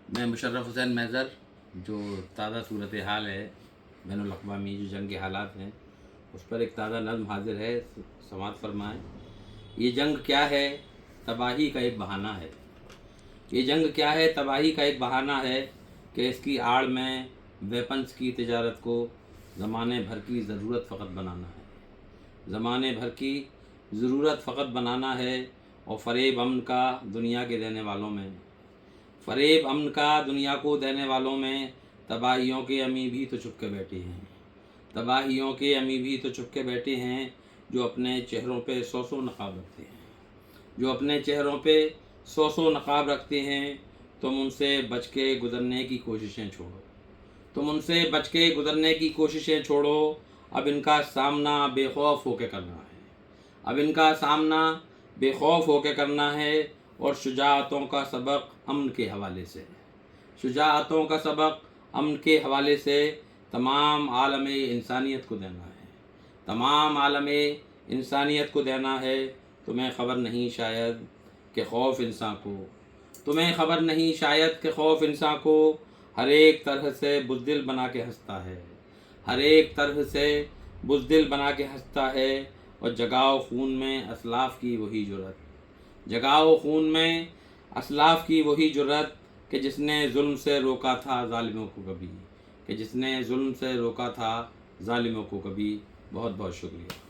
میں مشرف حسین میزر جو تازہ صورتحال ہے بین الاقوامی جو جنگ کے حالات ہیں اس پر ایک تازہ نظم حاضر ہے، سماعت فرمائیں۔ یہ جنگ کیا ہے؟ تباہی کا ایک بہانہ ہے۔ یہ جنگ کیا ہے؟ تباہی کا ایک بہانہ ہے کہ اس کی آڑ میں ویپنز کی تجارت کو زمانے بھر کی ضرورت فقط بنانا ہے، زمانے بھر کی ضرورت فقط بنانا ہے، اور فریب امن کا دنیا کے دینے والوں میں، فریب امن کا دنیا کو دینے والوں میں تباہیوں کے امی بھی تو چھپ کے بیٹھے ہیں، تباہیوں کے امی بھی تو چھپ کے بیٹھے ہیں، جو اپنے چہروں پہ سو سو نقاب رکھتے ہیں، جو اپنے چہروں پہ سو سو نقاب رکھتے ہیں۔ تم ان سے بچ کے گزرنے کی کوششیں چھوڑو، تم ان سے بچ کے گزرنے کی کوششیں چھوڑو، اب ان کا سامنا بے خوف ہو کے کرنا ہے، اب ان کا سامنا بے خوف ہو کے کرنا ہے، اور شجاعتوں کا سبق امن کے حوالے سے، شجاعتوں کا سبق امن کے حوالے سے تمام عالم انسانیت کو دینا ہے، تمام عالم انسانیت کو دینا ہے۔ تمہیں خبر نہیں شاید کہ خوف انسان کو، تمہیں خبر نہیں شاید کہ خوف انسان کو ہر ایک طرح سے بزدل بنا کے ہنستا ہے، ہر ایک طرح سے بزدل بنا کے ہنستا ہے، اور جگاؤ خون میں اسلاف کی وہی جرأت، جگاؤ خون میں اسلاف کی وہی جرأت کہ جس نے ظلم سے روکا تھا ظالموں کو کبھی، کہ جس نے ظلم سے روکا تھا ظالموں کو کبھی۔ بہت بہت شکریہ۔